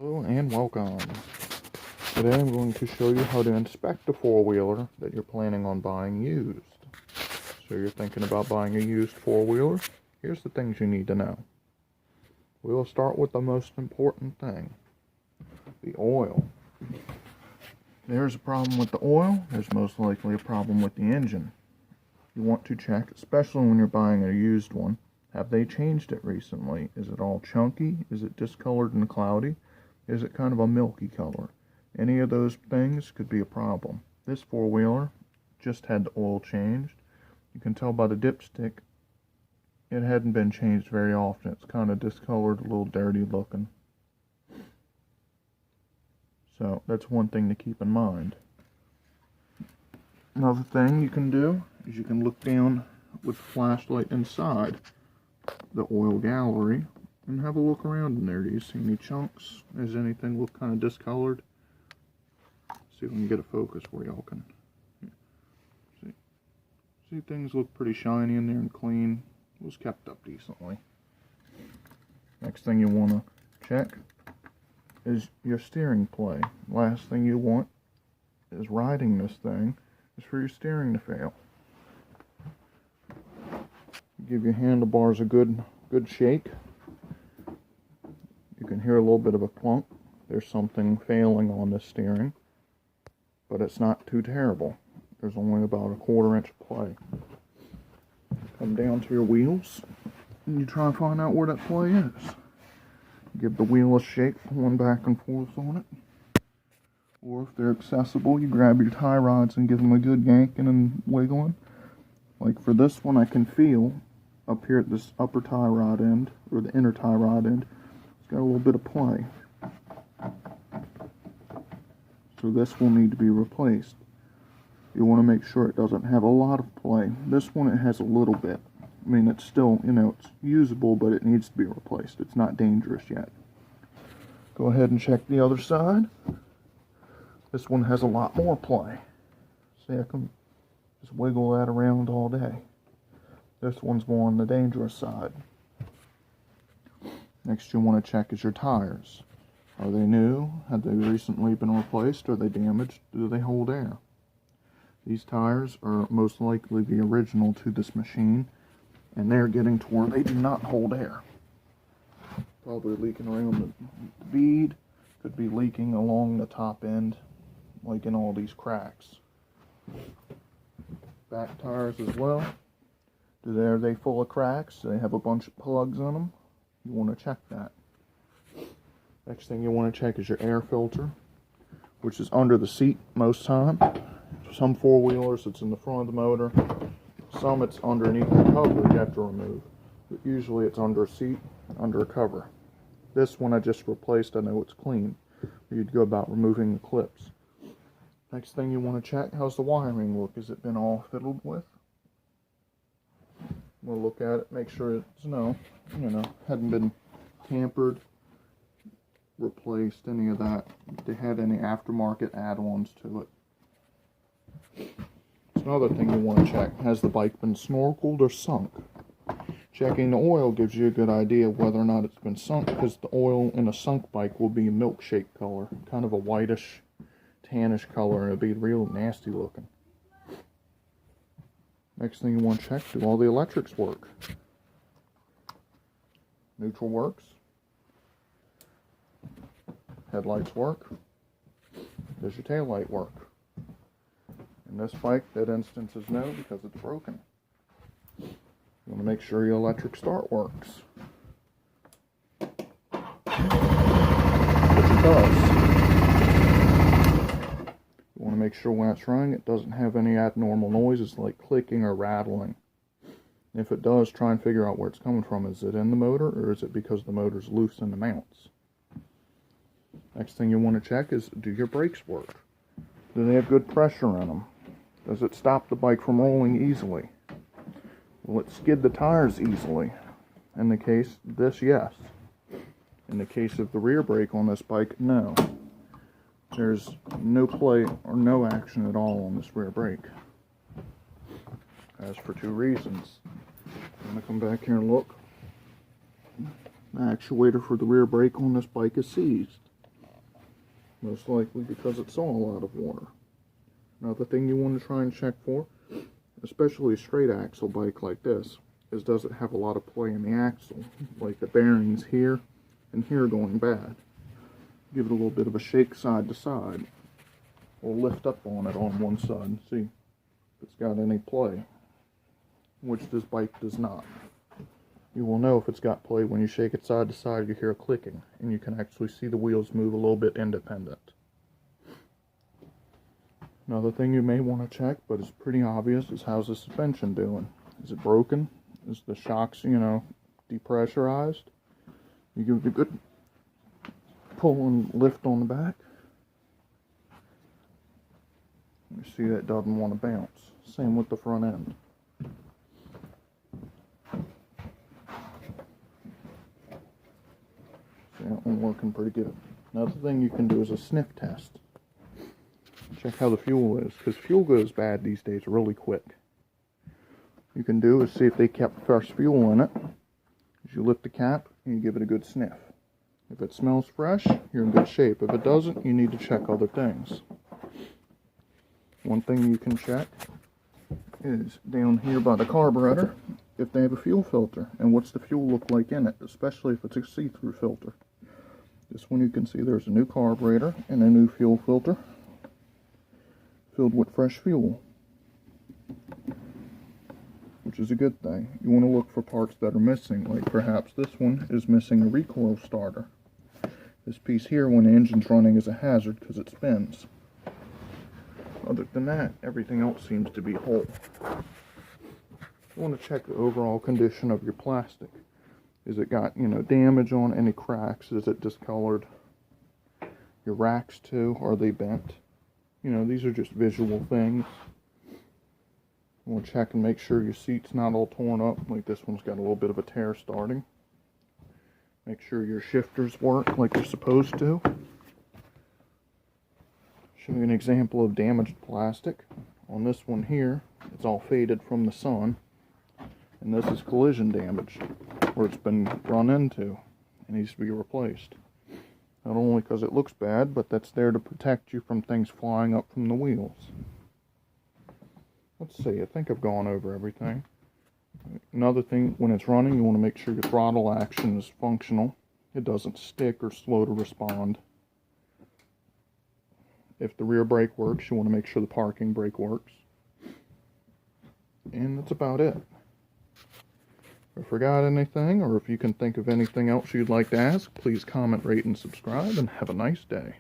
Hello and welcome. Today I'm going to show you how to inspect a four-wheeler that you're planning on buying used. So you're thinking about buying a used four-wheeler? Here's the things you need to know. We will start with the most important thing, the oil. If there's a problem with the oil, there's most likely a problem with the engine. You want to check, especially when you're buying a used one, have they changed it recently? Is it all chunky? Is it discolored and cloudy? Is it kind of a milky color? Any of those things could be a problem. This four-wheeler just had the oil changed. You can tell by the dipstick it hadn't been changed very often. It's kind of discolored, a little dirty looking. So that's one thing to keep in mind. Another thing you can do is you can look down with the flashlight inside the oil gallery and have a look around in there. Do you see any chunks? Does anything look kind of discolored? See if we can get a focus where y'all can see things look pretty shiny in there and clean. It was kept up decently. Next thing you want to check is your steering play. Last thing you want is riding this thing is for your steering to fail. Give your handlebars a good shake. You can hear a little bit of a clunk. There's something failing on the steering, but it's not too terrible. There's only about a 1/4 inch play. Come down to your wheels and you try and find out where that play is. Give the wheel a shake, pulling back and forth on it. Or if they're accessible, you grab your tie rods and give them a good yanking and wiggling. Like for this one, I can feel up here at this upper tie rod end, or the inner tie rod end, it's got a little bit of play. So this will need to be replaced. You want to make sure it doesn't have a lot of play. This one, it has a little bit. I mean, it's still, it's usable, but it needs to be replaced. It's not dangerous yet. Go ahead and check the other side. This one has a lot more play. See, I can just wiggle that around all day. This one's more on the dangerous side. Next you want to check is your tires. Are they new? Have they recently been replaced? Are they damaged? Do they hold air? These tires are most likely the original to this machine, and they're getting to where they do not hold air. Probably leaking around the bead, could be leaking along the top end, like in all these cracks. Back tires as well. Are they full of cracks? Do they have a bunch of plugs in them? You want to check that. Next thing you want to check is your air filter, which is under the seat most time. Some four-wheelers it's in the front of the motor. Some it's underneath the cover you have to remove. But usually it's under a seat, under a cover. This one I just replaced, I know it's clean. You'd go about removing the clips. Next thing you want to check, how's the wiring look? Has it been all fiddled with? We'll look at it, make sure it's hadn't been tampered, replaced, any of that. If they had any aftermarket add-ons to it. Another thing you want to check, has the bike been snorkeled or sunk? Checking the oil gives you a good idea of whether or not it's been sunk, because the oil in a sunk bike will be a milkshake color, kind of a whitish, tannish color, and it'll be real nasty looking. Next thing you want to check, do all the electrics work? Neutral works. Headlights work. Does your tail light work? In this bike, that instance is no, because it's broken. You want to make sure your electric start works. Which it does. You want to make sure when it's running it doesn't have any abnormal noises like clicking or rattling. If it does, try and figure out where it's coming from. Is it in the motor, or is it because the motor's loose in the mounts? Next thing you want to check is, do your brakes work? Do they have good pressure in them? Does it stop the bike from rolling easily? Will it skid the tires easily? In the case of this, yes. In the case of the rear brake on this bike, no. There's no play or no action at all on this rear brake. As for two reasons. I'm going to come back here and look. The actuator for the rear brake on this bike is seized. Most likely because it saw a lot of water. Another thing you want to try and check for, especially a straight axle bike like this, is does it have a lot of play in the axle, like the bearings here and here going bad. Give it a little bit of a shake side to side, or lift up on it on one side and see if it's got any play, which this bike does not. You will know if it's got play when you shake it side to side. You hear a clicking, and you can actually see the wheels move a little bit independent. Another thing you may want to check, but it's pretty obvious, is how's the suspension doing? Is it broken? Is the shocks, depressurized? You give it a good pull and lift on the back. You see that doesn't want to bounce. Same with the front end. See that one working pretty good. Another thing you can do is a sniff test. Check how the fuel is, because fuel goes bad these days really quick. You can do is see if they kept fresh fuel in it. As you lift the cap and you give it a good sniff. If it smells fresh, you're in good shape. If it doesn't, you need to check other things. One thing you can check is down here by the carburetor if they have a fuel filter and what's the fuel look like in it, especially if it's a see-through filter. This one you can see there's a new carburetor and a new fuel filter filled with fresh fuel, which is a good thing. You want to look for parts that are missing, like perhaps this one is missing a recoil starter. This piece here, when the engine's running, is a hazard because it spins. Other than that, everything else seems to be whole. You want to check the overall condition of your plastic. Is it got, damage on, any cracks? Is it discolored? Your racks too, are they bent? These are just visual things. You want to check and make sure your seat's not all torn up, like this one's got a little bit of a tear starting. Make sure your shifters work like they're supposed to. Show you an example of damaged plastic. On this one here, it's all faded from the sun. And this is collision damage, where it's been run into. It needs to be replaced. Not only because it looks bad, but that's there to protect you from things flying up from the wheels. Let's see, I think I've gone over everything. Another thing, when it's running, you want to make sure your throttle action is functional. It doesn't stick or slow to respond. If the rear brake works, you want to make sure the parking brake works. And that's about it. If I forgot anything, or if you can think of anything else you'd like to ask, please comment, rate, and subscribe, and have a nice day.